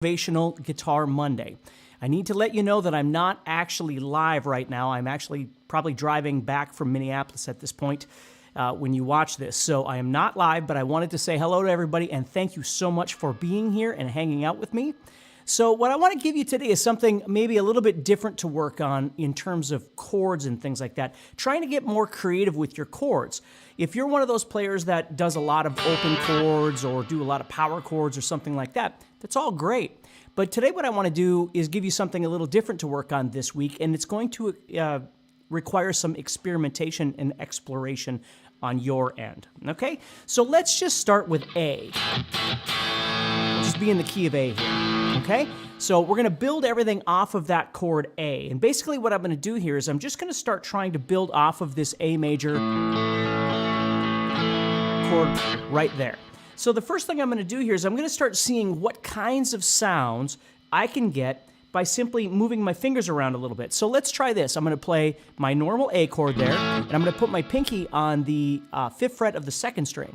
Motivational Guitar Monday. I need to let you know that I'm not actually live right now. I'm actually probably driving back from Minneapolis at this point when you watch this. So I am not live, but I wanted to say hello to everybody and thank you so much for being here and hanging out with me. So what I want to give you today is something maybe a little bit different to work on in terms of chords and things like that. Trying to get more creative with your chords. If you're one of those players that does a lot of open chords or do a lot of power chords or something like that, that's all great. But today what I want to do is give you something a little different to work on this week, and it's going to require some experimentation and exploration on your end. Okay? So let's just start with A. We'll just be in the key of A here. Okay? So we're going to build everything off of that chord A. And basically what I'm going to do here is I'm just going to start trying to build off of this A major chord right there. So the first thing I'm going to do here is I'm going to start seeing what kinds of sounds I can get by simply moving my fingers around a little bit. So let's try this. I'm going to play my normal A chord there, and I'm going to put my pinky on the 5th fret of the 2nd string.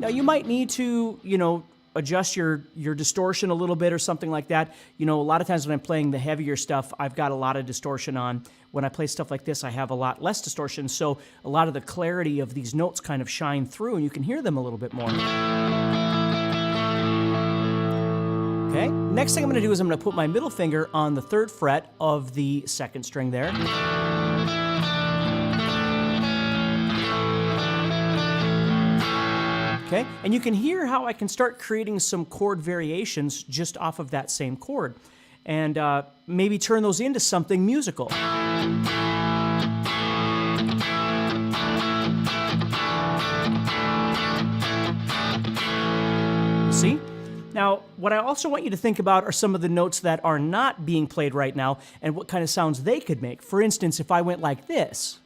Now you might need to, adjust your distortion a little bit or something like that. A lot of times when I'm playing the heavier stuff, I've got a lot of distortion on. When I play stuff like this, I have a lot less distortion, so a lot of the clarity of these notes kind of shine through and you can hear them a little bit more. Okay, next thing I'm going to do is I'm going to put my middle finger on the 3rd fret of the 2nd string there. Okay, and you can hear how I can start creating some chord variations just off of that same chord, and maybe turn those into something musical. See? Now, what I also want you to think about are some of the notes that are not being played right now and what kind of sounds they could make. For instance, if I went like this.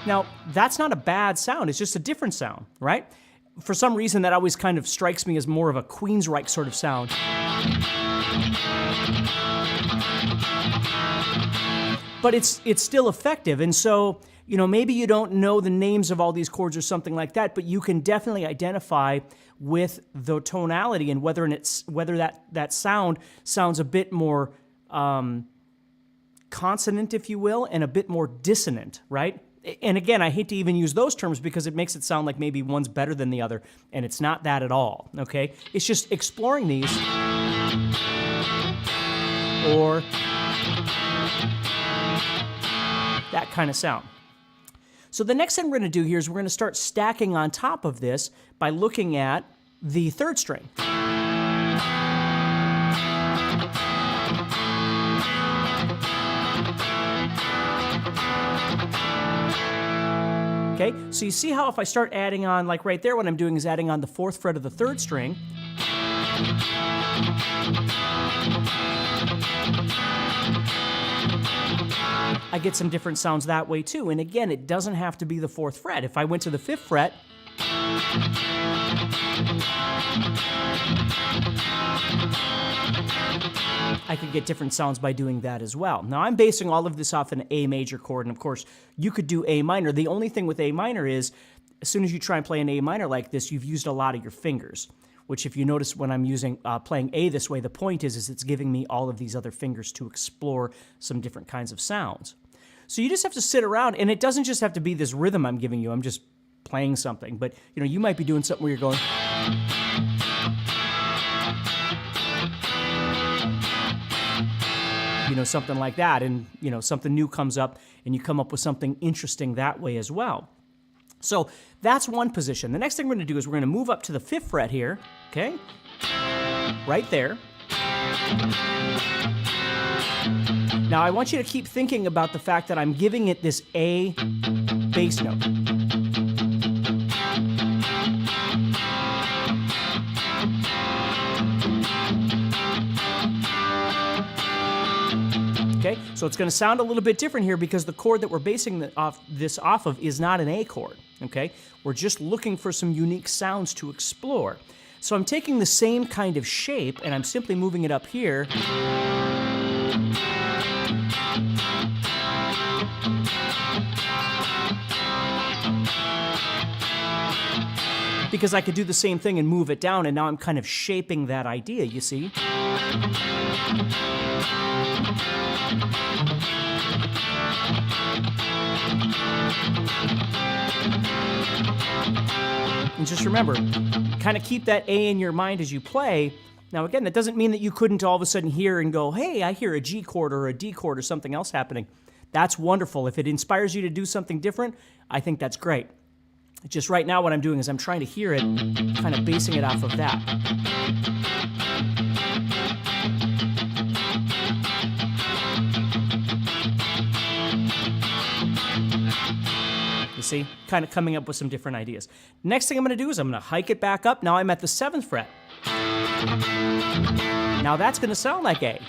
Now, that's not a bad sound, it's just a different sound, right? For some reason, that always kind of strikes me as more of a Queensryche sort of sound. But it's still effective, and so, maybe you don't know the names of all these chords or something like that, but you can definitely identify with the tonality and whether that sound sounds a bit more consonant, if you will, and a bit more dissonant, right? And again, I hate to even use those terms because it makes it sound like maybe one's better than the other, and it's not that at all, okay? It's just exploring these, or that kind of sound. So the next thing we're going to do here is we're going to start stacking on top of this by looking at the 3rd string. Okay, so you see how if I start adding on, like right there, what I'm doing is adding on the 4th fret of the 3rd string. I get some different sounds that way too. And again, it doesn't have to be the 4th fret. If I went to the 5th fret, I could get different sounds by doing that as well. Now, I'm basing all of this off an A major chord, and of course, you could do A minor. The only thing with A minor is, as soon as you try and play an A minor like this, you've used a lot of your fingers, which if you notice when I'm playing A this way, the point is it's giving me all of these other fingers to explore some different kinds of sounds. So you just have to sit around, and it doesn't just have to be this rhythm I'm giving you. I'm just playing something, but you might be doing something where you're going... something like that, and something new comes up and you come up with something interesting that way as well. So that's one position. The next thing we're going to do is we're going to move up to the 5th fret here, okay? Right there. Now I want you to keep thinking about the fact that I'm giving it this A bass note. Okay, so it's going to sound a little bit different here because the chord that we're basing this off of is not an A chord, okay? We're just looking for some unique sounds to explore. So I'm taking the same kind of shape and I'm simply moving it up here. because I could do the same thing and move it down, and now I'm kind of shaping that idea, you see? And just remember, kind of keep that A in your mind as you play. Now, again, that doesn't mean that you couldn't all of a sudden hear and go, hey, I hear a G chord or a D chord or something else happening. That's wonderful. If it inspires you to do something different, I think that's great. Just right now what I'm doing is I'm trying to hear it, kind of basing it off of that. You see? Kind of coming up with some different ideas. Next thing I'm going to do is I'm going to hike it back up. Now I'm at the 7th fret. Now that's going to sound like A.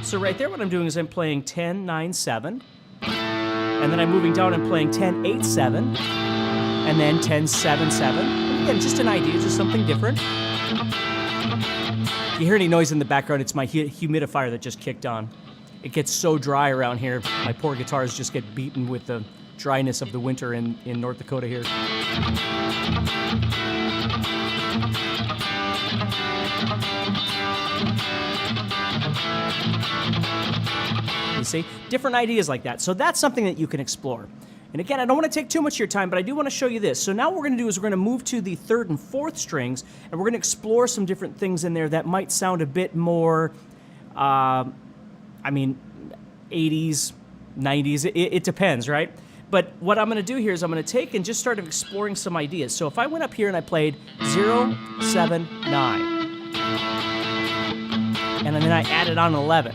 So right there what I'm doing is I'm playing 10, 9, 7. And then I'm moving down and playing 10, 8, 7. And then 10, 7, 7. And again, just an idea, just something different. If you hear any noise in the background, it's my humidifier that just kicked on. It gets so dry around here. My poor guitars just get beaten with the dryness of the winter in North Dakota here. You see? Different ideas like that. So that's something that you can explore. And again, I don't want to take too much of your time, but I do want to show you this. So now what we're going to do is we're going to move to the 3rd and 4th strings, and we're going to explore some different things in there that might sound a bit more, 80s, 90s. It depends, right? But what I'm going to do here is I'm going to take and just start exploring some ideas. So if I went up here and I played 0, 7, 9, and then I added on 11,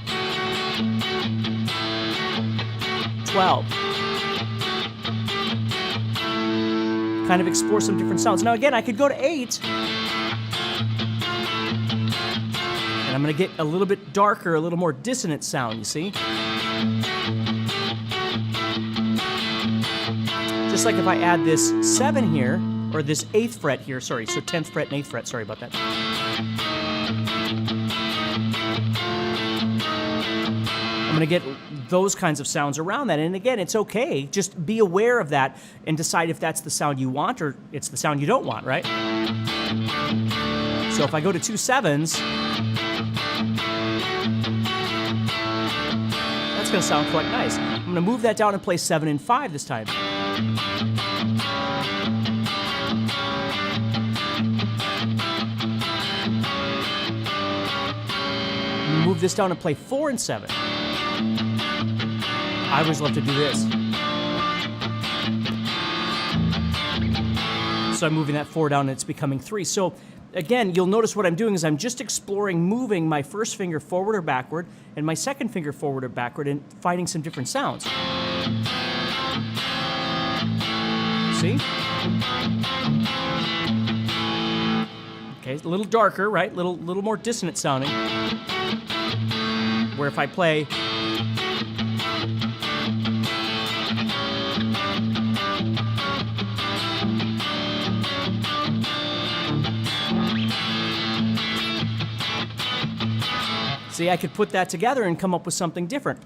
12, kind of explore some different sounds. Now again, I could go to 8, and I'm going to get a little bit darker, a little more dissonant sound, you see? Just like if I add this 7 here, or this 8th fret here, sorry, so 10th fret and 8th fret, sorry about that. I'm going to get those kinds of sounds around that. And again, it's okay. Just be aware of that and decide if that's the sound you want or it's the sound you don't want, right? So if I go to 2 7s, that's going to sound quite nice. I'm going to move that down and play 7 and 5 this time. Move this down and play 4 and 7. I always love to do this. So I'm moving that 4 down and it's becoming 3. So again, you'll notice what I'm doing is I'm just exploring moving my first finger forward or backward and my second finger forward or backward and finding some different sounds. See? Okay, it's a little darker, right? Little more dissonant sounding. Where if I play see, I could put that together and come up with something different.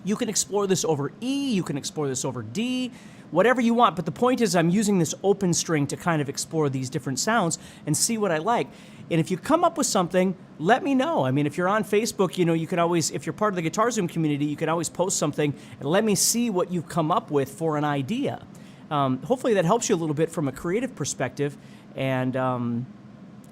You can explore this over E, you can explore this over D, whatever you want, but the point is I'm using this open string to kind of explore these different sounds and see what I like. And if you come up with something, let me know. I mean, if you're on Facebook, you know, you can always, if you're part of the Guitar Zoom community, you can always post something and let me see what you've come up with for an idea. Hopefully that helps you a little bit from a creative perspective, and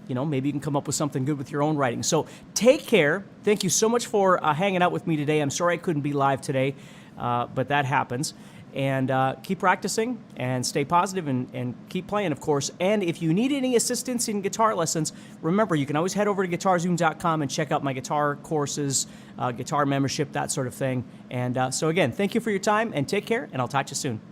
you know, maybe you can come up with something good with your own writing. So take care. Thank you so much for hanging out with me today. I'm sorry I couldn't be live today, but that happens. And keep practicing and stay positive and keep playing, of course. And if you need any assistance in guitar lessons, remember, you can always head over to GuitarZoom.com and check out my guitar courses, guitar membership, that sort of thing. And so again, thank you for your time and take care, and I'll talk to you soon.